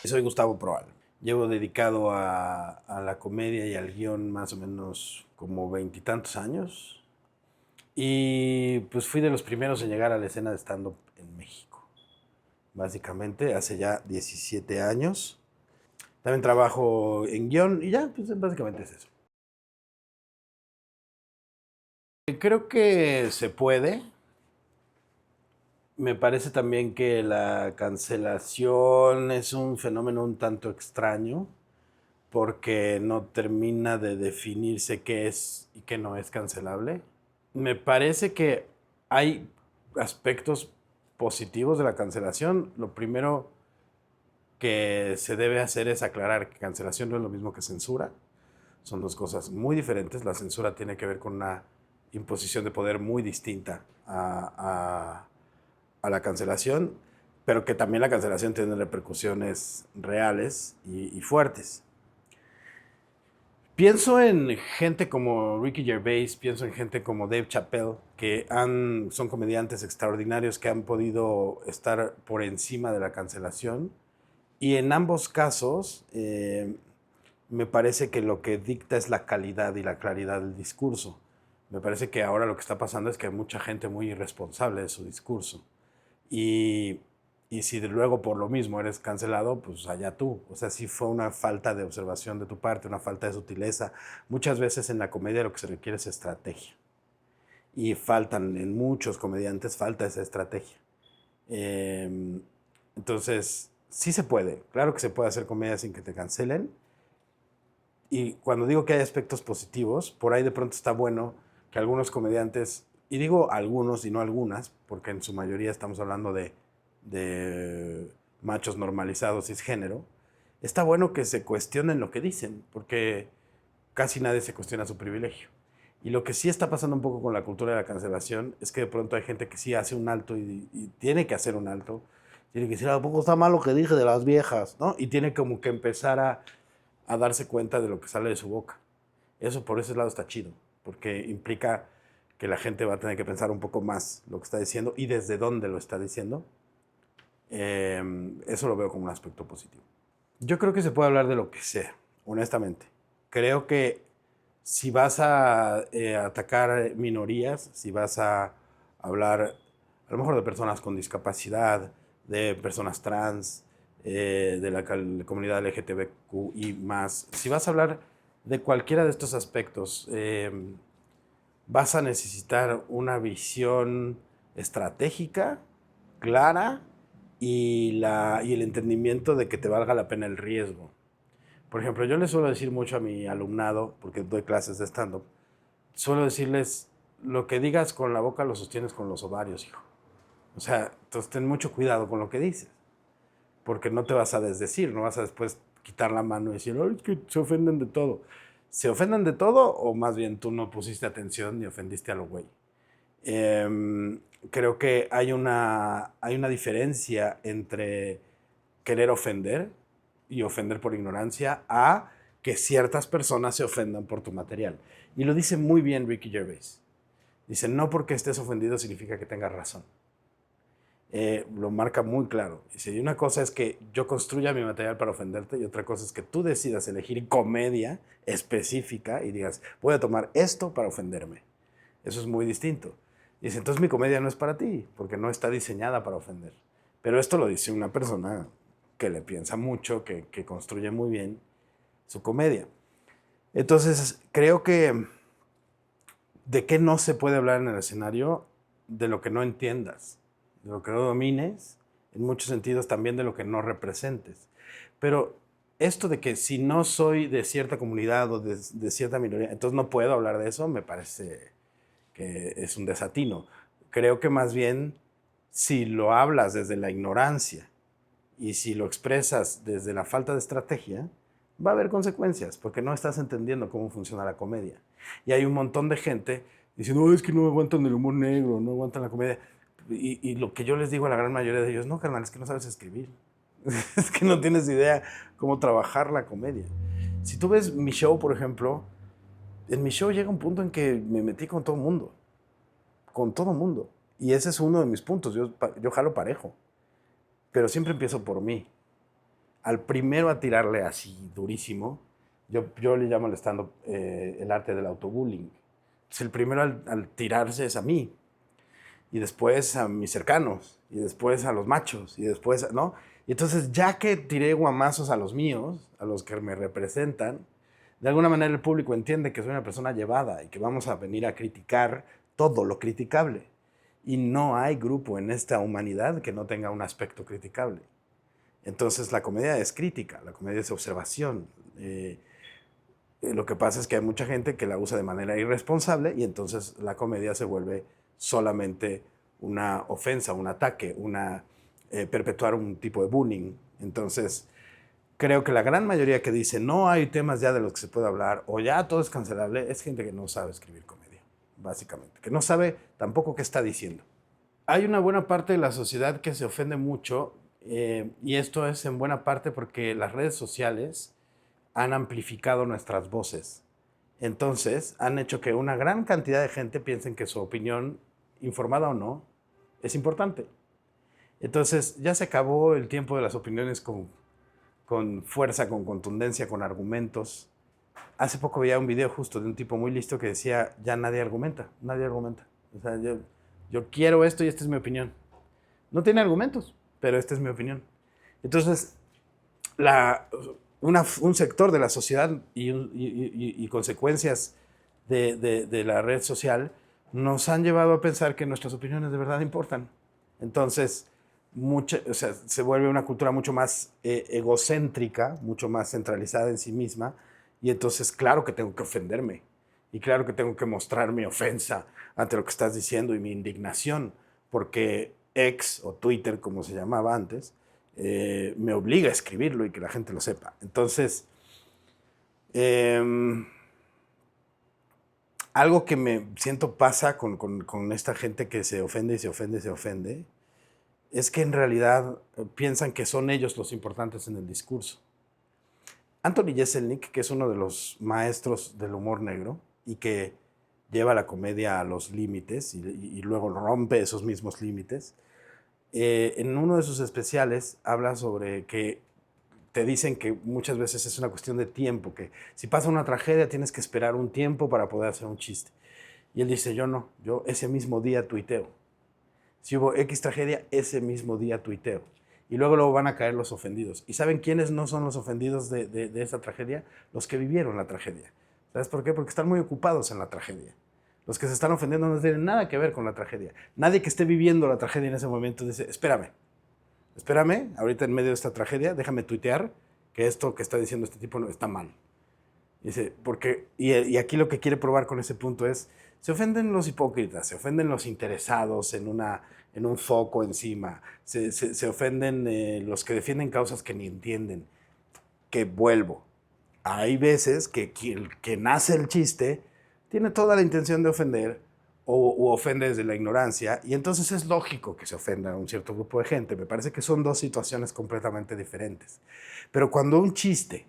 Soy Gustavo Proal. Llevo dedicado a la comedia y al guión más o menos como veintitantos años. Y pues fui de los primeros en llegar a la escena de stand-up en México. Básicamente, hace ya 17 años. También trabajo en guión y ya, pues básicamente es eso. Creo que se puede. Me parece también que la cancelación es un fenómeno un tanto extraño porque no termina de definirse qué es y qué no es cancelable. Me parece que hay aspectos positivos de la cancelación. Lo primero que se debe hacer es aclarar que cancelación no es lo mismo que censura. Son dos cosas muy diferentes. La censura tiene que ver con una imposición de poder muy distinta a la cancelación, pero que también la cancelación tiene repercusiones reales y fuertes. Pienso en gente como Ricky Gervais, pienso en gente como Dave Chappelle, que son comediantes extraordinarios que han podido estar por encima de la cancelación. Y en ambos casos, me parece que lo que dicta es la calidad y la claridad del discurso. Me parece que ahora lo que está pasando es que hay mucha gente muy irresponsable de su discurso. Y, y si luego por lo mismo eres cancelado, pues allá tú. O sea, sí fue una falta de observación de tu parte, una falta de sutileza. Muchas veces en la comedia lo que se requiere es estrategia. Y en muchos comediantes falta esa estrategia. Eh, entonces, sí se puede. Claro que se puede hacer comedia sin que te cancelen. Y cuando digo que hay aspectos positivos, por ahí de pronto está bueno que algunos comediantes, y digo algunos y no algunas, porque en su mayoría estamos hablando de machos normalizados cisgénero, está bueno que se cuestionen lo que dicen, porque casi nadie se cuestiona su privilegio. Y lo que sí está pasando un poco con la cultura de la cancelación es que de pronto hay gente que sí hace un alto y tiene que hacer un alto, tiene que decir, ¿a poco está mal lo que dije de las viejas? ¿No? Y tiene como que empezar a darse cuenta de lo que sale de su boca. Eso por ese lado está chido, porque implica que la gente va a tener que pensar un poco más lo que está diciendo y desde dónde lo está diciendo. Eso lo veo como un aspecto positivo. Yo creo que se puede hablar de lo que sea, honestamente. Creo que si vas a atacar minorías, si vas a hablar a lo mejor de personas con discapacidad, de personas trans, de la comunidad LGTBQ y más, si vas a hablar de cualquiera de estos aspectos, vas a necesitar una visión estratégica, clara y el entendimiento de que te valga la pena el riesgo. Por ejemplo, yo les suelo decir mucho a mi alumnado, porque doy clases de stand-up, suelo decirles, lo que digas con la boca lo sostienes con los ovarios, hijo. O sea, entonces ten mucho cuidado con lo que dices, porque no te vas a desdecir, no vas a después quitar la mano y decir, ay, es que se ofenden de todo. ¿Se ofenden de todo o más bien tú no pusiste atención ni ofendiste a lo güey? Creo que hay una diferencia entre querer ofender y ofender por ignorancia a que ciertas personas se ofendan por tu material. Y lo dice muy bien Ricky Gervais. Dice, no porque estés ofendido significa que tengas razón. Lo marca muy claro. Dice, y una cosa es que yo construya mi material para ofenderte y otra cosa es que tú decidas elegir comedia específica y digas, voy a tomar esto para ofenderme. Eso es muy distinto. Dice, entonces mi comedia no es para ti, porque no está diseñada para ofender. Pero esto lo dice una persona que le piensa mucho, que construye muy bien su comedia. Entonces, creo que de qué no se puede hablar en el escenario, de lo que no entiendas, de lo que no domines, en muchos sentidos también de lo que no representes. Pero esto de que si no soy de cierta comunidad o de cierta minoría, entonces no puedo hablar de eso, me parece que es un desatino. Creo que más bien si lo hablas desde la ignorancia y si lo expresas desde la falta de estrategia, va a haber consecuencias, porque no estás entendiendo cómo funciona la comedia. Y hay un montón de gente diciendo, no, es que no aguantan el humor negro, no aguantan la comedia. Y lo que yo les digo a la gran mayoría de ellos, no, carnal, es que no sabes escribir. Es que no tienes idea cómo trabajar la comedia. Si tú ves mi show, por ejemplo, en mi show llega un punto en que me metí con todo el mundo. Con todo el mundo. Y ese es uno de mis puntos. Yo jalo parejo. Pero siempre empiezo por mí. al primero a tirarle así durísimo, yo le llamo al stand-up el arte del autobullying. Entonces, el primero al tirarse es a mí, y después a mis cercanos, y después a los machos, y después, ¿no? Y entonces, ya que tiré guamazos a los míos, a los que me representan, de alguna manera el público entiende que soy una persona llevada y que vamos a venir a criticar todo lo criticable. Y no hay grupo en esta humanidad que no tenga un aspecto criticable. Entonces la comedia es crítica, la comedia es observación. Lo que pasa es que hay mucha gente que la usa de manera irresponsable y entonces la comedia se vuelve solamente una ofensa, un ataque, perpetuar un tipo de bullying. Entonces, creo que la gran mayoría que dice no hay temas ya de los que se puede hablar o ya todo es cancelable es gente que no sabe escribir comedia, básicamente, que no sabe tampoco qué está diciendo. Hay una buena parte de la sociedad que se ofende mucho y esto es en buena parte porque las redes sociales han amplificado nuestras voces. Entonces, han hecho que una gran cantidad de gente piensen que su opinión, informada o no, es importante. Entonces, ya se acabó el tiempo de las opiniones con fuerza, con contundencia, con argumentos. Hace poco veía un video justo de un tipo muy listo que decía, ya nadie argumenta, nadie argumenta. O sea, yo quiero esto y esta es mi opinión. No tiene argumentos, pero esta es mi opinión. Entonces, un sector de la sociedad y consecuencias de la red social nos han llevado a pensar que nuestras opiniones de verdad importan. Entonces, o sea, se vuelve una cultura mucho más egocéntrica, mucho más centralizada en sí misma, y entonces claro que tengo que ofenderme, y claro que tengo que mostrar mi ofensa ante lo que estás diciendo y mi indignación, porque X o Twitter, como se llamaba antes, me obliga a escribirlo y que la gente lo sepa. Entonces, algo que me siento pasa con esta gente que se ofende y se ofende y se ofende, es que en realidad piensan que son ellos los importantes en el discurso. Anthony Jeselnik, que es uno de los maestros del humor negro y que lleva la comedia a los límites y luego rompe esos mismos límites, en uno de sus especiales habla sobre que te dicen que muchas veces es una cuestión de tiempo, que si pasa una tragedia tienes que esperar un tiempo para poder hacer un chiste. Y él dice, yo no, yo ese mismo día tuiteo. Si hubo X tragedia, ese mismo día tuiteo. Y luego van a caer los ofendidos. ¿Y saben quiénes no son los ofendidos de esa tragedia? Los que vivieron la tragedia. ¿Sabes por qué? Porque están muy ocupados en la tragedia. Los que se están ofendiendo no tienen nada que ver con la tragedia. Nadie que esté viviendo la tragedia en ese momento dice, espérame, ahorita en medio de esta tragedia, déjame tuitear que esto que está diciendo este tipo no está mal. Dice, y aquí lo que quiere probar con ese punto es, se ofenden los hipócritas, se ofenden los interesados en un foco encima, se ofenden los que defienden causas que ni entienden. Que vuelvo. Hay veces que el que nace el chiste tiene toda la intención de ofender o ofende desde la ignorancia y entonces es lógico que se ofenda a un cierto grupo de gente. Me parece que son dos situaciones completamente diferentes. Pero cuando un chiste,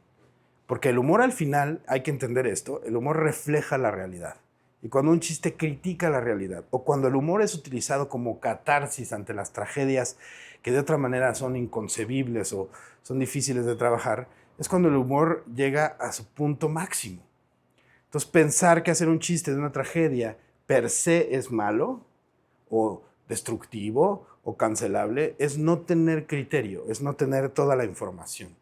porque el humor al final, hay que entender esto, el humor refleja la realidad. Y cuando un chiste critica la realidad, o cuando el humor es utilizado como catarsis ante las tragedias que de otra manera son inconcebibles o son difíciles de trabajar, es cuando el humor llega a su punto máximo. Entonces, pensar que hacer un chiste de una tragedia per se es malo, o destructivo, o cancelable, es no tener criterio, es no tener toda la información.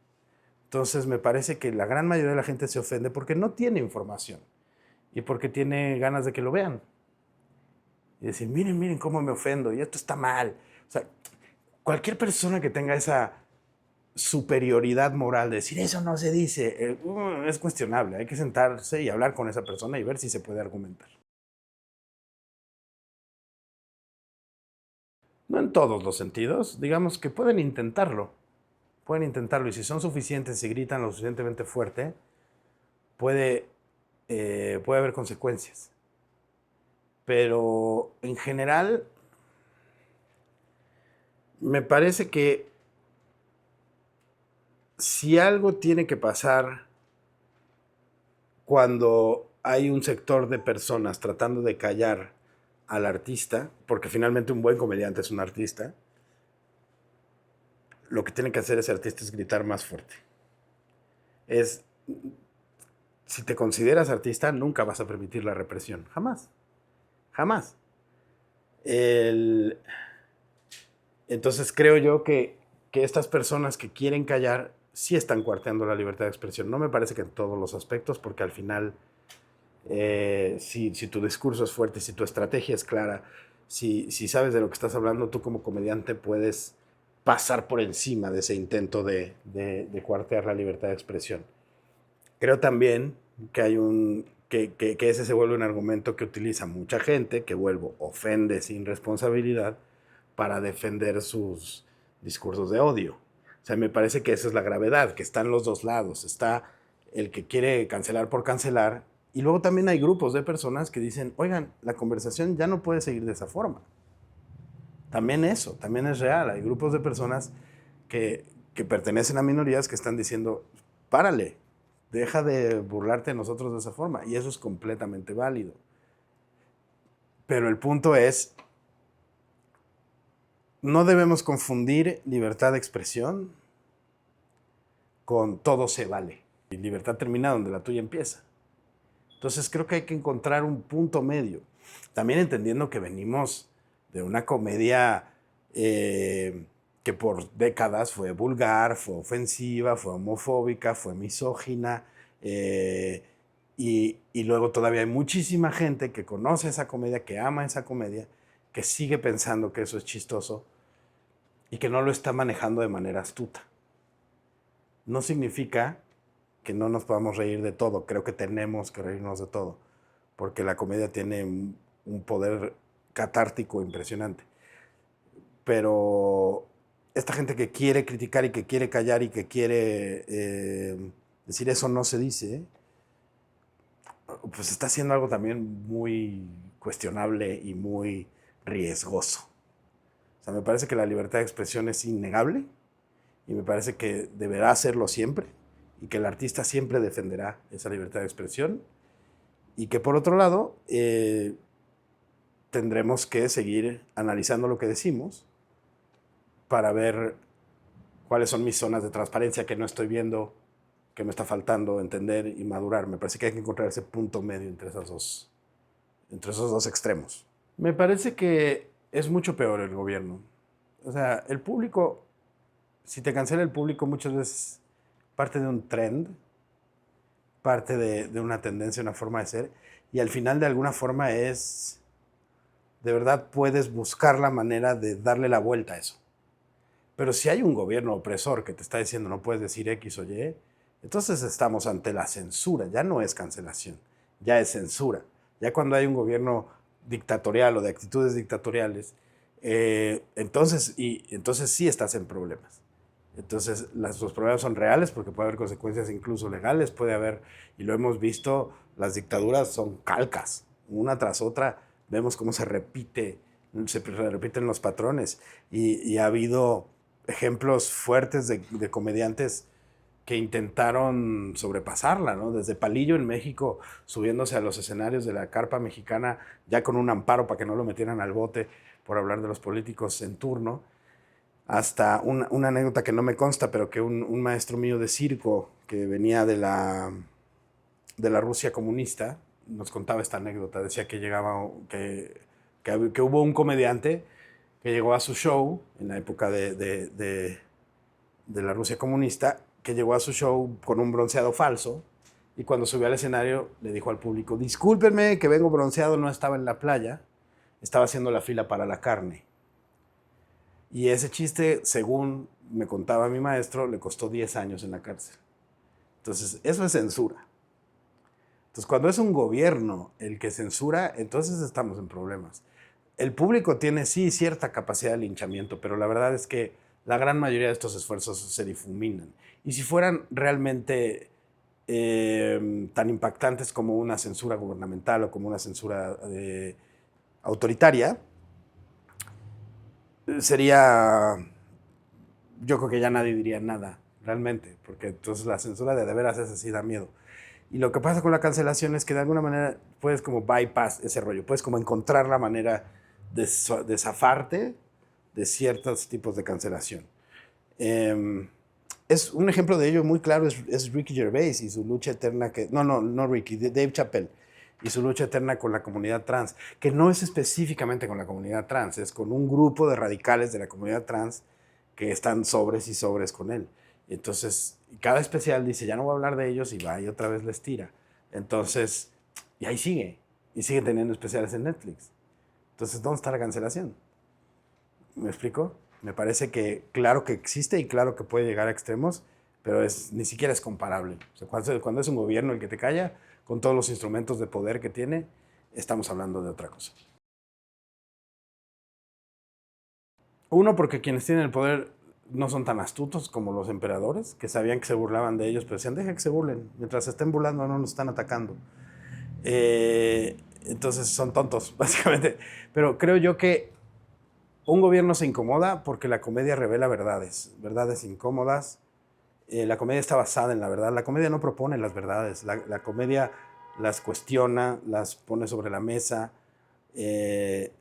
Entonces, me parece que la gran mayoría de la gente se ofende porque no tiene información y porque tiene ganas de que lo vean. Y decir, miren cómo me ofendo y esto está mal. O sea, cualquier persona que tenga esa superioridad moral de decir, eso no se dice, es cuestionable. Hay que sentarse y hablar con esa persona y ver si se puede argumentar. No en todos los sentidos, digamos que pueden intentarlo. Pueden intentarlo y si son suficientes y gritan lo suficientemente fuerte, puede haber consecuencias. Pero en general, me parece que si algo tiene que pasar cuando hay un sector de personas tratando de callar al artista, porque finalmente un buen comediante es un artista, lo que tiene que hacer ese artista es gritar más fuerte. Es, si te consideras artista, nunca vas a permitir la represión. Jamás. Jamás. Entonces creo yo que estas personas que quieren callar sí están coarteando la libertad de expresión. No me parece que en todos los aspectos, porque al final, si tu discurso es fuerte, si tu estrategia es clara, si sabes de lo que estás hablando, tú como comediante puedes pasar por encima de ese intento de coartear la libertad de expresión. Creo también que hay que ese se vuelve un argumento que utiliza mucha gente, que ofende sin responsabilidad para defender sus discursos de odio. O sea, me parece que esa es la gravedad, que están los dos lados. Está el que quiere cancelar por cancelar, y luego también hay grupos de personas que dicen, oigan, la conversación ya no puede seguir de esa forma. También eso, también es real. Hay grupos de personas que pertenecen a minorías que están diciendo, párale, deja de burlarte de nosotros de esa forma. Y eso es completamente válido. Pero el punto es, no debemos confundir libertad de expresión con todo se vale. Y libertad termina donde la tuya empieza. Entonces creo que hay que encontrar un punto medio. También entendiendo que venimos de una comedia que por décadas fue vulgar, fue ofensiva, fue homofóbica, fue misógina. Y luego todavía hay muchísima gente que conoce esa comedia, que ama esa comedia, que sigue pensando que eso es chistoso y que no lo está manejando de manera astuta. No significa que no nos podamos reír de todo. Creo que tenemos que reírnos de todo, porque la comedia tiene un poder catártico impresionante. Pero esta gente que quiere criticar y que quiere callar y que quiere decir eso no se dice, pues está haciendo algo también muy cuestionable y muy riesgoso. O sea, me parece que la libertad de expresión es innegable y me parece que deberá hacerlo siempre y que el artista siempre defenderá esa libertad de expresión y que por otro lado tendremos que seguir analizando lo que decimos para ver cuáles son mis zonas de transparencia que no estoy viendo, que me está faltando entender y madurar. Me parece que hay que encontrar ese punto medio entre esos dos extremos. Me parece que es mucho peor el gobierno. O sea, el público, si te cancela el público, muchas veces parte de un trend, parte de una tendencia, una forma de ser, y al final de alguna forma de verdad puedes buscar la manera de darle la vuelta a eso. Pero si hay un gobierno opresor que te está diciendo no puedes decir X o Y, entonces estamos ante la censura, ya no es cancelación, ya es censura. Ya cuando hay un gobierno dictatorial o de actitudes dictatoriales, entonces sí estás en problemas. Entonces los problemas son reales porque puede haber consecuencias incluso legales, puede haber, y lo hemos visto, las dictaduras son calcas, una tras otra, vemos cómo se repiten los patrones y ha habido ejemplos fuertes de comediantes que intentaron sobrepasarla, ¿no? Desde Palillo en México, subiéndose a los escenarios de la carpa mexicana, ya con un amparo para que no lo metieran al bote por hablar de los políticos en turno, hasta una anécdota que no me consta, pero que un maestro mío de circo que venía de la Rusia comunista nos contaba esta anécdota. Decía que que hubo un comediante que llegó a su show en la época de la Rusia comunista, que llegó a su show con un bronceado falso y cuando subió al escenario le dijo al público, discúlpenme que vengo bronceado, no estaba en la playa, estaba haciendo la fila para la carne. Y ese chiste, según me contaba mi maestro, le costó 10 años en la cárcel. Entonces, eso es censura. Entonces, cuando es un gobierno el que censura, entonces estamos en problemas. El público tiene sí cierta capacidad de linchamiento, pero la verdad es que la gran mayoría de estos esfuerzos se difuminan. Y si fueran realmente tan impactantes como una censura gubernamental o como una censura autoritaria, sería, yo creo que ya nadie diría nada, realmente, porque entonces la censura de veras es así, da miedo. Y lo que pasa con la cancelación es que de alguna manera puedes como bypass ese rollo, puedes como encontrar la manera de zafarte de ciertos tipos de cancelación. Em, es un ejemplo de ello muy claro, es Ricky Gervais y su lucha eterna que... No Ricky, Dave Chappelle y su lucha eterna con la comunidad trans, que no es específicamente con la comunidad trans, es con un grupo de radicales de la comunidad trans que están sobres y sobres con él. Entonces, cada especial dice, ya no voy a hablar de ellos y va y otra vez les tira. Entonces, y ahí sigue, y sigue teniendo especiales en Netflix. Entonces, ¿dónde está la cancelación? ¿Me explico? Me parece que claro que existe y claro que puede llegar a extremos, pero ni siquiera es comparable. O sea, cuando es un gobierno el que te calla, con todos los instrumentos de poder que tiene, estamos hablando de otra cosa. Uno, porque quienes tienen el poder no son tan astutos como los emperadores, que sabían que se burlaban de ellos, pero decían, deja que se burlen, mientras se estén burlando no nos están atacando. Entonces son tontos, básicamente. Pero creo yo que un gobierno se incomoda porque la comedia revela verdades, verdades incómodas. La comedia está basada en la verdad. La comedia no propone las verdades. La comedia las cuestiona, las pone sobre la mesa. Eh,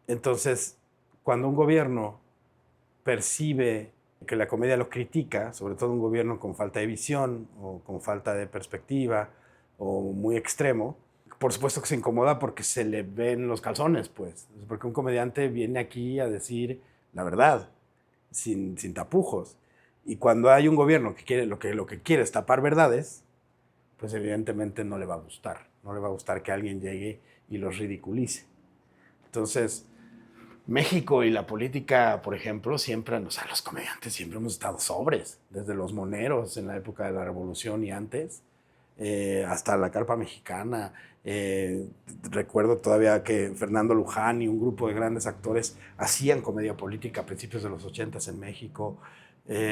entonces, cuando un gobierno percibe que la comedia lo critica, sobre todo un gobierno con falta de visión o con falta de perspectiva o muy extremo, por supuesto que se incomoda porque se le ven los calzones, pues. Porque un comediante viene aquí a decir la verdad, sin tapujos. Y cuando hay un gobierno que quiere, lo que quiere es tapar verdades, pues evidentemente no le va a gustar. No le va a gustar que alguien llegue y los ridiculice. Entonces, México y la política, por ejemplo, siempre, o sea, los comediantes siempre hemos estado sobres, desde los moneros en la época de la Revolución y antes, hasta la carpa mexicana. Recuerdo todavía que Fernando Luján y un grupo de grandes actores hacían comedia política a principios de los 80 en México.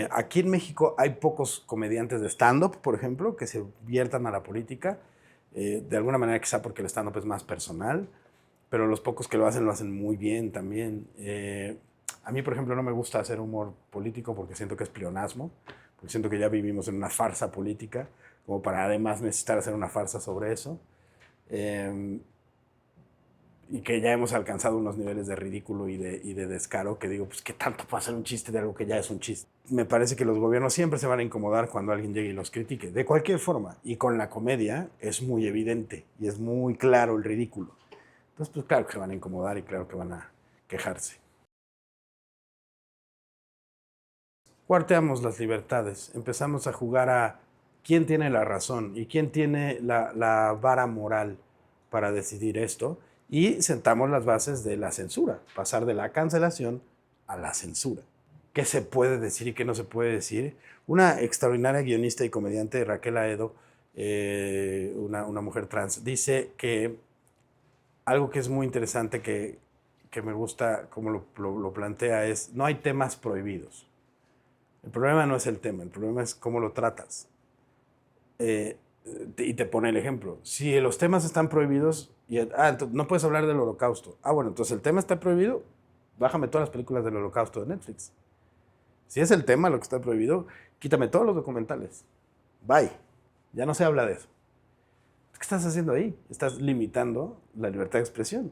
Aquí en México hay pocos comediantes de stand-up, por ejemplo, que se viertan a la política, de alguna manera quizá porque el stand-up es más personal, pero los pocos que lo hacen muy bien también. A mí, por ejemplo, no me gusta hacer humor político porque siento que es pleonasmo, porque siento que ya vivimos en una farsa política, como para además necesitar hacer una farsa sobre eso, eh, y que ya hemos alcanzado unos niveles de ridículo y de descaro que digo, pues qué tanto puede ser un chiste de algo que ya es un chiste. Me parece que los gobiernos siempre se van a incomodar cuando alguien llegue y los critique, de cualquier forma, y con la comedia es muy evidente y es muy claro el ridículo. Entonces, pues claro que se van a incomodar y claro que van a quejarse. Cuarteamos las libertades, empezamos a jugar a quién tiene la razón y quién tiene la vara moral para decidir esto y sentamos las bases de la censura, pasar de la cancelación a la censura. ¿Qué se puede decir y qué no se puede decir? Una extraordinaria guionista y comediante, Raquel Aedo, una mujer trans, dice que algo que es muy interesante que me gusta como lo plantea es, no hay temas prohibidos. El problema no es el tema, el problema es cómo lo tratas. Eh, y te pone el ejemplo. Si los temas están prohibidos, no puedes hablar del holocausto. Bueno, entonces el tema está prohibido, bájame todas las películas del holocausto de Netflix. Si es el tema lo que está prohibido, quítame todos los documentales. Bye. Ya no se habla de eso. ¿Qué estás haciendo ahí? Estás limitando la libertad de expresión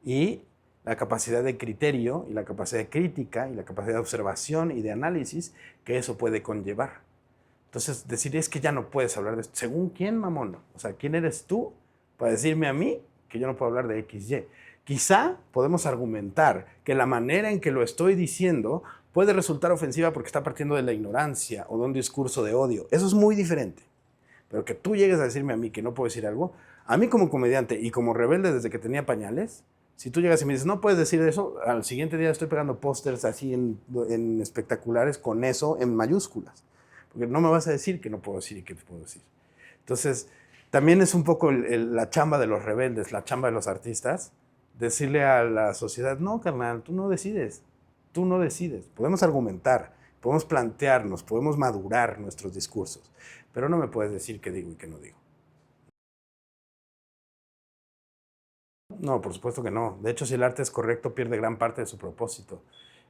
y la capacidad de criterio y la capacidad de crítica y la capacidad de observación y de análisis que eso puede conllevar. Entonces, decir es que ya no puedes hablar de esto. ¿Según quién, mamón? O sea, ¿quién eres tú para decirme a mí que yo no puedo hablar de XY? Quizá podemos argumentar que la manera en que lo estoy diciendo puede resultar ofensiva porque está partiendo de la ignorancia o de un discurso de odio. Eso es muy diferente. Pero que tú llegues a decirme a mí que no puedo decir algo, a mí como comediante y como rebelde desde que tenía pañales, si tú llegas y me dices, no puedes decir eso, al siguiente día estoy pegando pósters así en espectaculares con eso en mayúsculas. Porque no me vas a decir que no puedo decir y que puedo decir. Entonces, también es un poco la chamba de los rebeldes, la chamba de los artistas, decirle a la sociedad, no, carnal, tú no decides, tú no decides. Podemos argumentar, podemos plantearnos, podemos madurar nuestros discursos, pero no me puedes decir qué digo y qué no digo. No, por supuesto que no. De hecho, si el arte es correcto, pierde gran parte de su propósito.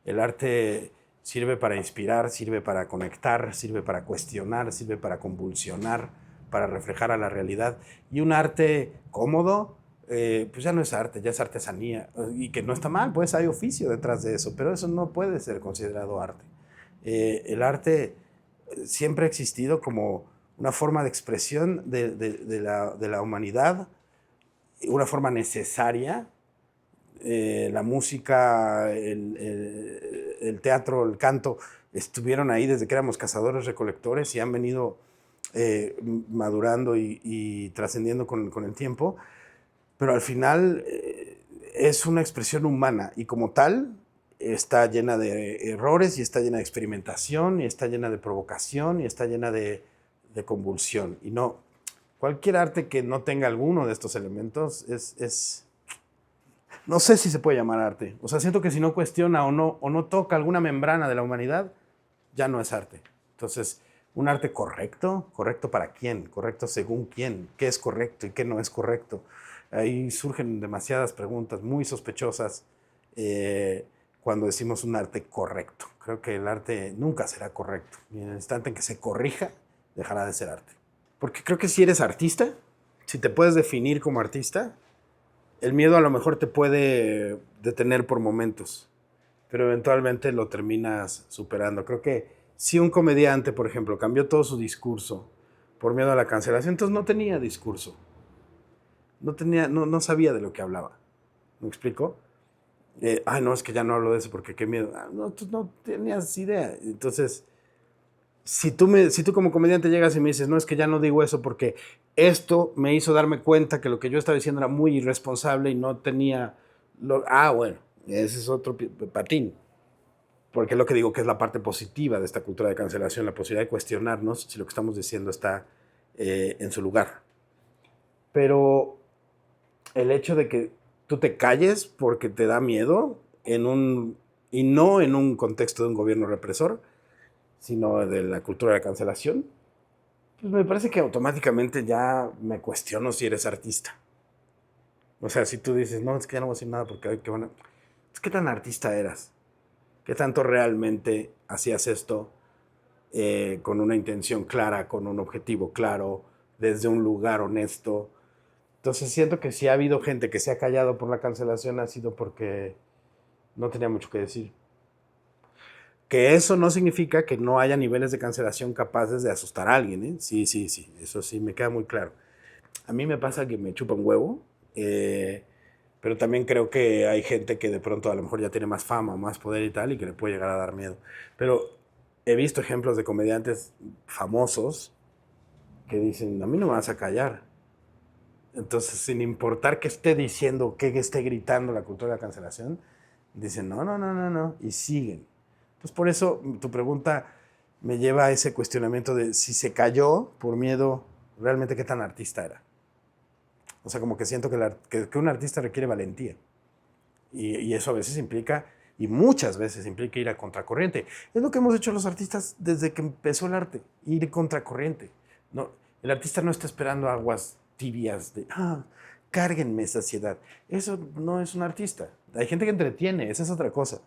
El arte sirve para inspirar, sirve para conectar, sirve para cuestionar, sirve para convulsionar, para reflejar a la realidad. Y un arte cómodo, pues ya no es arte, ya es artesanía. Y que no está mal, pues hay oficio detrás de eso, pero eso no puede ser considerado arte. El arte siempre ha existido como una forma de expresión de la humanidad, una forma necesaria. La música, el teatro, el canto, estuvieron ahí desde que éramos cazadores recolectores y han venido madurando y trascendiendo con el tiempo, pero al final es una expresión humana y como tal está llena de errores y está llena de experimentación y está llena de provocación y está llena de convulsión. Y no, cualquier arte que no tenga alguno de estos elementos no sé si se puede llamar arte. O sea, siento que si no cuestiona o no toca alguna membrana de la humanidad, ya no es arte. Entonces, un arte correcto, ¿correcto para quién? ¿Correcto según quién? ¿Qué es correcto y qué no es correcto? Ahí surgen demasiadas preguntas muy sospechosas cuando decimos un arte correcto. Creo que el arte nunca será correcto. Y en el instante en que se corrija, dejará de ser arte. Porque creo que si eres artista, si te puedes definir como artista, el miedo a lo mejor te puede detener por momentos, pero eventualmente lo terminas superando. Creo que si un comediante, por ejemplo, cambió todo su discurso por miedo a la cancelación, entonces no tenía discurso. No sabía de lo que hablaba. ¿Me explico? No, es que ya no hablo de eso porque qué miedo. No, tú no tenías idea. Entonces, si tú como comediante llegas y me dices, no, es que ya no digo eso porque esto me hizo darme cuenta que lo que yo estaba diciendo era muy irresponsable y no tenía... bueno, ese es otro patín. Porque es lo que digo que es la parte positiva de esta cultura de cancelación, la posibilidad de cuestionarnos si lo que estamos diciendo está en su lugar. Pero el hecho de que tú te calles porque te da miedo y no en un contexto de un gobierno represor, sino de la cultura de la cancelación, pues me parece que automáticamente ya me cuestiono si eres artista. O sea, si tú dices, no, es que ya no voy a decir nada porque ¿qué tan artista eras? ¿Qué tanto realmente hacías esto con una intención clara, con un objetivo claro, desde un lugar honesto? Entonces siento que si ha habido gente que se ha callado por la cancelación ha sido porque no tenía mucho que decir. Que eso no significa que no haya niveles de cancelación capaces de asustar a alguien, ¿eh? Sí, eso sí me queda muy claro. A mí me pasa que me chupa un huevo, pero también creo que hay gente que de pronto a lo mejor ya tiene más fama, más poder y tal, y que le puede llegar a dar miedo. Pero he visto ejemplos de comediantes famosos que dicen, a mí no me vas a callar. Entonces, sin importar que esté diciendo, que esté gritando la cultura de la cancelación, dicen, no, y siguen. Entonces, por eso tu pregunta me lleva a ese cuestionamiento de si se cayó por miedo, realmente qué tan artista era. O sea, como que siento que un artista requiere valentía. Y eso a veces implica, y muchas veces implica ir a contracorriente. Es lo que hemos hecho los artistas desde que empezó el arte, ir contracorriente. No, el artista no está esperando aguas tibias de, cárguenme saciedad. Eso no es un artista. Hay gente que entretiene, esa es otra cosa.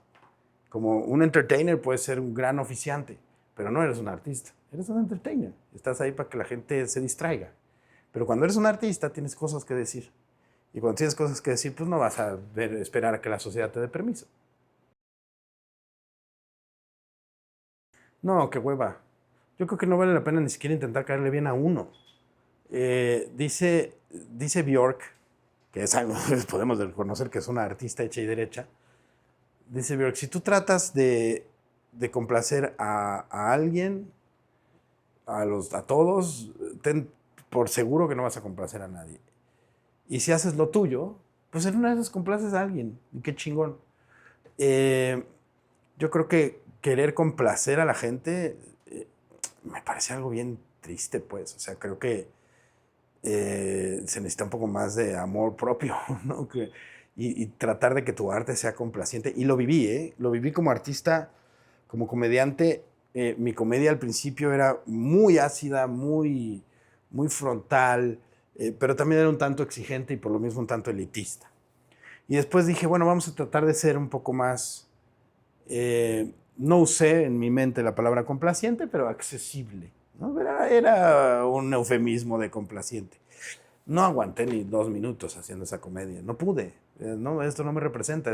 Como un entertainer puede ser un gran oficiante, pero no eres un artista, eres un entertainer. Estás ahí para que la gente se distraiga. Pero cuando eres un artista tienes cosas que decir. Y cuando tienes cosas que decir, pues no vas a esperar a que la sociedad te dé permiso. No, qué hueva. Yo creo que no vale la pena ni siquiera intentar caerle bien a uno. Dice Bjork, que es algo que podemos reconocer que es una artista hecha y derecha. Dice Bjork, si tú tratas de complacer a alguien, a todos, ten por seguro que no vas a complacer a nadie. Y si haces lo tuyo, pues en una de esas complaces a alguien. Y qué chingón. Eh, yo creo que querer complacer a la gente me parece algo bien triste, pues. O sea, creo que se necesita un poco más de amor propio, ¿no? Y tratar de que tu arte sea complaciente. Y lo viví, ¿eh? Lo viví como artista, como comediante. Mi comedia al principio era muy ácida, muy frontal, pero también era un tanto exigente y por lo mismo un tanto elitista. Y después dije, bueno, vamos a tratar de ser un poco más, no usé en mi mente la palabra complaciente, pero accesible, ¿no? Era un eufemismo de complaciente. No aguanté ni 2 minutos haciendo esa comedia, no pude, no, esto no me representa,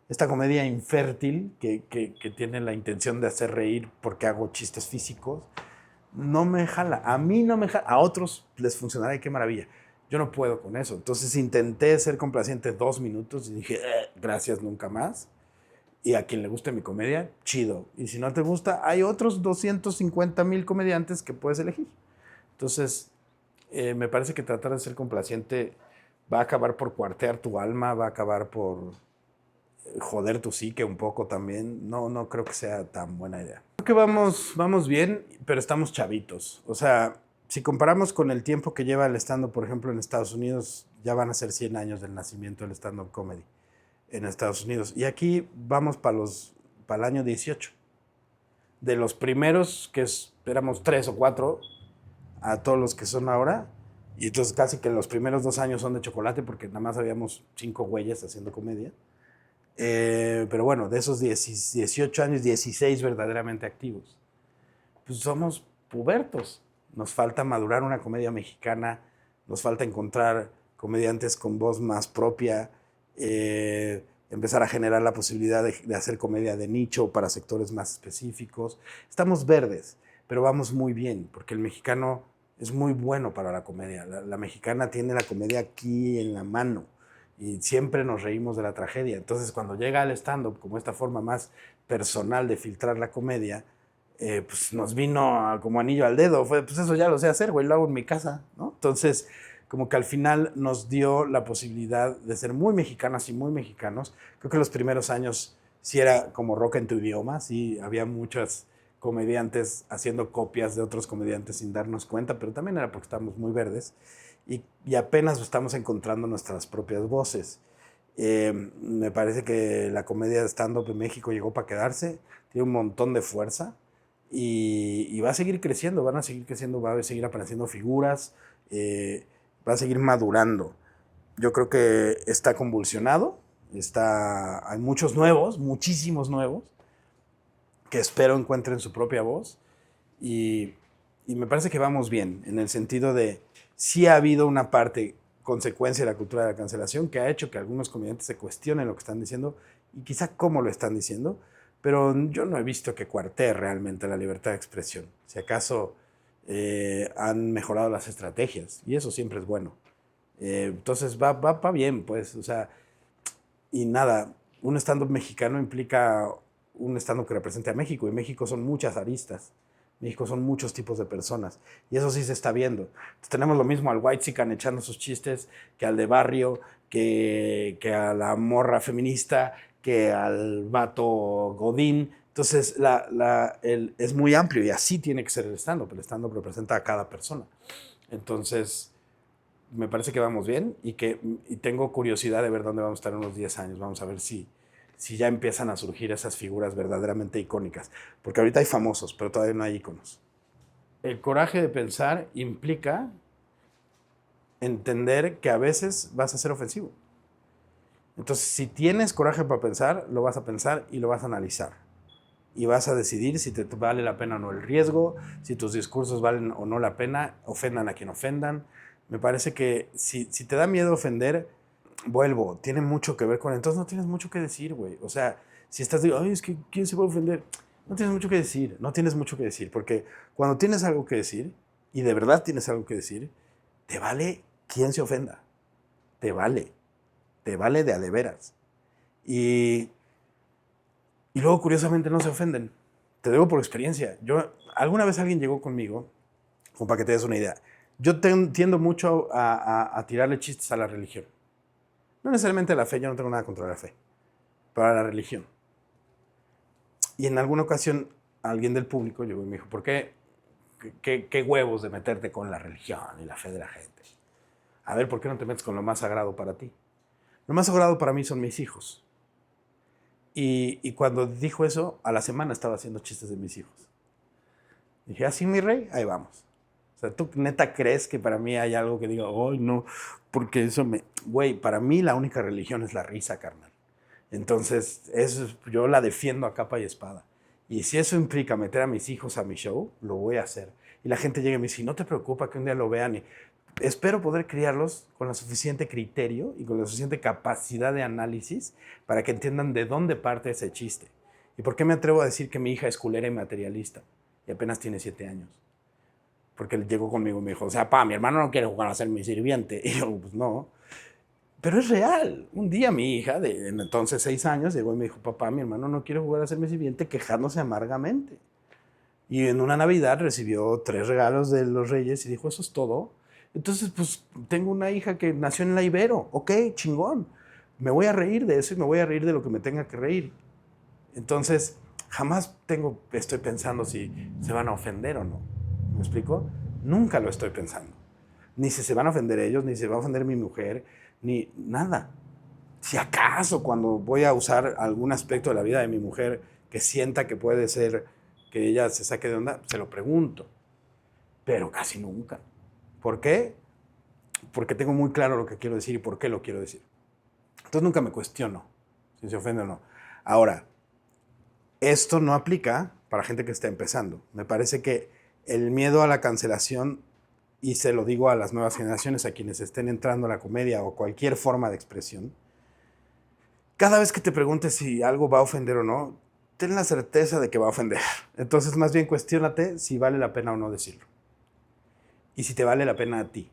esta comedia infértil que tiene la intención de hacer reír porque hago chistes físicos, no me jala. A mí no me jala. A otros les funcionará y qué maravilla. Yo no puedo con eso. Entonces intenté ser complaciente 2 minutos y dije, gracias, nunca más. Y a quien le guste mi comedia, chido. Y si no te gusta, hay otros 250,000 comediantes que puedes elegir. Entonces, me parece que tratar de ser complaciente va a acabar por cuartear tu alma, va a acabar por joder tu psique un poco también. No creo que sea tan buena idea. Creo que vamos bien, pero estamos chavitos. O sea, si comparamos con el tiempo que lleva el stand-up, por ejemplo, en Estados Unidos, ya van a ser 100 años del nacimiento del stand-up comedy en Estados Unidos. Y aquí vamos para el año 18. De los primeros, que éramos 3 o 4, a todos los que son ahora. Y entonces casi que los primeros 2 años son de chocolate porque nada más habíamos 5 güeyes haciendo comedia. Pero bueno, de esos 18 años, 16 verdaderamente activos. Pues somos pubertos. Nos falta madurar una comedia mexicana, nos falta encontrar comediantes con voz más propia, empezar a generar la posibilidad de hacer comedia de nicho para sectores más específicos. Estamos verdes, pero vamos muy bien, porque el mexicano es muy bueno para la comedia. La mexicana tiene la comedia aquí en la mano y siempre nos reímos de la tragedia. Entonces, cuando llega al stand-up como esta forma más personal de filtrar la comedia, pues nos vino como anillo al dedo. Pues eso ya lo sé hacer, güey, lo hago en mi casa, ¿no? Entonces, como que al final nos dio la posibilidad de ser muy mexicanas y muy mexicanos. Creo que los primeros años sí era como rock en tu idioma, sí había muchos comediantes haciendo copias de otros comediantes sin darnos cuenta, pero también era porque estábamos muy verdes y apenas estamos encontrando nuestras propias voces. Me parece que la comedia de stand-up en México llegó para quedarse, tiene un montón de fuerza y va a seguir creciendo, van a seguir creciendo, va a seguir apareciendo figuras, va a seguir madurando. Yo creo que está convulsionado, hay muchos nuevos, muchísimos nuevos, que espero encuentren su propia voz y, y me parece que vamos bien, en el sentido de sí ha habido una parte, consecuencia de la cultura de la cancelación, que ha hecho que algunos comediantes se cuestionen lo que están diciendo y quizá cómo lo están diciendo, pero yo no he visto que cuartee realmente la libertad de expresión. Si acaso han mejorado las estrategias y eso siempre es bueno. Entonces va bien, pues, o sea, y nada, un stand-up mexicano implica un stand-up que represente a México y México son muchas aristas. México son muchos tipos de personas y eso sí se está viendo. Entonces, tenemos lo mismo al whitexican echando sus chistes que al de barrio, que a la morra feminista, que al vato godín. Entonces es muy amplio y así tiene que ser el stand-up. El stand-up representa a cada persona. Entonces me parece que vamos bien y tengo curiosidad de ver dónde vamos a estar en unos 10 años. Vamos a ver si ya empiezan a surgir esas figuras verdaderamente icónicas. Porque ahorita hay famosos, pero todavía no hay íconos. El coraje de pensar implica entender que a veces vas a ser ofensivo. Entonces, si tienes coraje para pensar, lo vas a pensar y lo vas a analizar. Y vas a decidir si te vale la pena o no el riesgo, si tus discursos valen o no la pena, ofendan a quien ofendan. Me parece que si te da miedo ofender, vuelvo, tiene mucho que ver con... Entonces no tienes mucho que decir, güey. O sea, si estás diciendo, ay, es que ¿quién se va a ofender? No tienes mucho que decir, no tienes mucho que decir. Porque cuando tienes algo que decir, y de verdad tienes algo que decir, te vale quién se ofenda. Te vale de a de veras. Y luego, curiosamente, no se ofenden. Te digo por experiencia. Alguna vez alguien llegó conmigo, como para que te des una idea. Yo tiendo mucho a tirarle chistes a la religión. No necesariamente a la fe, yo no tengo nada contra la fe, pero a la religión. Y en alguna ocasión, alguien del público llegó y me dijo, ¿por qué? ¿Qué huevos de meterte con la religión y la fe de la gente? A ver, ¿por qué no te metes con lo más sagrado para ti? Lo más sagrado para mí son mis hijos. Y cuando dijo eso, a la semana estaba haciendo chistes de mis hijos. Dije, así mi rey, ahí vamos. O sea, ¿tú neta crees que para mí hay algo que diga, ay, no, porque eso me... Güey, para mí la única religión es la risa, carnal. Entonces, yo la defiendo a capa y espada. Y si eso implica meter a mis hijos a mi show, lo voy a hacer. Y la gente llega y me dice, ¿no te preocupa que un día lo vean? Y espero poder criarlos con la suficiente criterio y con la suficiente capacidad de análisis para que entiendan de dónde parte ese chiste. ¿Y por qué me atrevo a decir que mi hija es culera y materialista? Y apenas tiene 7 años. Porque él llegó conmigo y me dijo, o sea, mi hermano no quiere jugar a ser mi sirviente. Y yo, pues no. Pero es real. Un día mi hija, de entonces 6 años, llegó y me dijo, papá, mi hermano no quiere jugar a ser mi sirviente, quejándose amargamente. Y en una Navidad recibió 3 regalos de los Reyes y dijo, ¿eso es todo? Entonces, pues, tengo una hija que nació en la Ibero. Ok, chingón. Me voy a reír de eso y me voy a reír de lo que me tenga que reír. Entonces, jamás estoy pensando si se van a ofender o no. ¿Me explico? Nunca lo estoy pensando. Ni si se van a ofender ellos, ni si se va a ofender mi mujer, ni nada. Si acaso cuando voy a usar algún aspecto de la vida de mi mujer que sienta que puede ser que ella se saque de onda, se lo pregunto. Pero casi nunca. ¿Por qué? Porque tengo muy claro lo que quiero decir y por qué lo quiero decir. Entonces nunca me cuestiono si se ofende o no. Ahora, esto no aplica para gente que está empezando. Me parece que el miedo a la cancelación, y se lo digo a las nuevas generaciones, a quienes estén entrando a la comedia o cualquier forma de expresión, cada vez que te preguntes si algo va a ofender o no, ten la certeza de que va a ofender. Entonces, más bien cuestiónate si vale la pena o no decirlo. Y si te vale la pena a ti.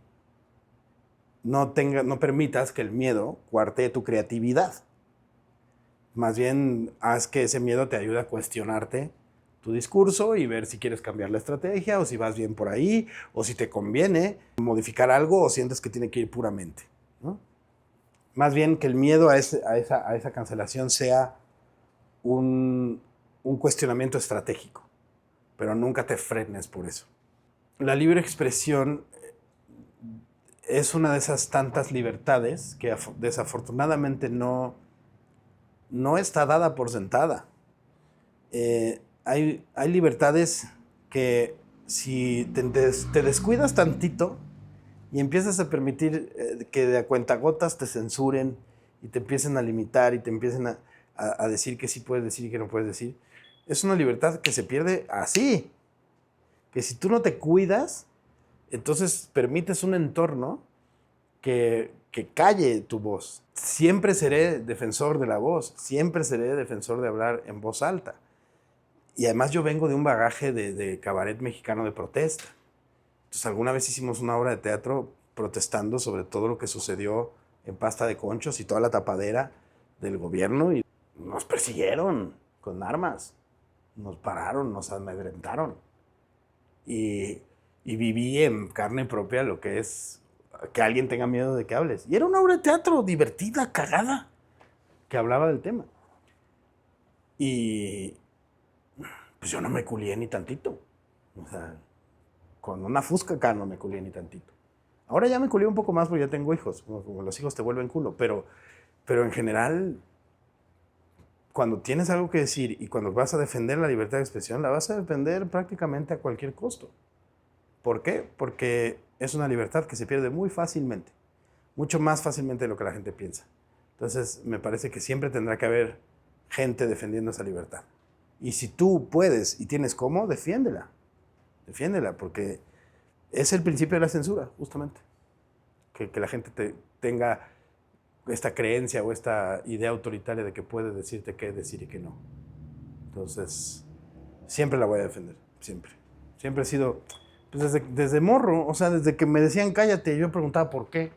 No permitas que el miedo cuartee tu creatividad. Más bien, haz que ese miedo te ayude a cuestionarte tu discurso y ver si quieres cambiar la estrategia o si vas bien por ahí o si te conviene modificar algo o sientes que tiene que ir puramente, ¿no? Más bien que el miedo a esa cancelación sea un cuestionamiento estratégico, pero nunca te frenes por eso. La libre expresión es una de esas tantas libertades que desafortunadamente no está dada por sentada. Hay libertades que si te descuidas tantito y empiezas a permitir que de a cuentagotas te censuren y te empiecen a limitar y te empiecen a decir que sí puedes decir y que no puedes decir, es una libertad que se pierde así. Que si tú no te cuidas, entonces permites un entorno que calle tu voz. Siempre seré defensor de la voz, siempre seré defensor de hablar en voz alta. Y además yo vengo de un bagaje de cabaret mexicano de protesta. Entonces alguna vez hicimos una obra de teatro protestando sobre todo lo que sucedió en Pasta de Conchos y toda la tapadera del gobierno y nos persiguieron con armas, nos pararon, nos amedrentaron. Y viví en carne propia lo que es que alguien tenga miedo de que hables. Y era una obra de teatro divertida, cagada, que hablaba del tema. Y pues yo no me culié ni tantito. O sea, con una fusca acá no me culié ni tantito. Ahora ya me culié un poco más porque ya tengo hijos. Como los hijos te vuelven culo. Pero en general, cuando tienes algo que decir y cuando vas a defender la libertad de expresión, la vas a defender prácticamente a cualquier costo. ¿Por qué? Porque es una libertad que se pierde muy fácilmente. Mucho más fácilmente de lo que la gente piensa. Entonces, me parece que siempre tendrá que haber gente defendiendo esa libertad. Y si tú puedes y tienes cómo, defiéndela. Defiéndela, porque es el principio de la censura, justamente. Que la gente tenga esta creencia o esta idea autoritaria de que puede decirte qué decir y qué no. Entonces, siempre la voy a defender, siempre. Siempre he sido, pues desde morro, o sea, desde que me decían cállate, yo preguntaba por qué.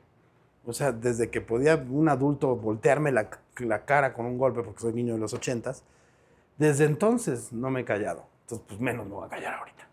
O sea, desde que podía un adulto voltearme la cara con un golpe, porque soy niño de los 80s, desde entonces no me he callado. Entonces, pues menos me voy a callar ahorita.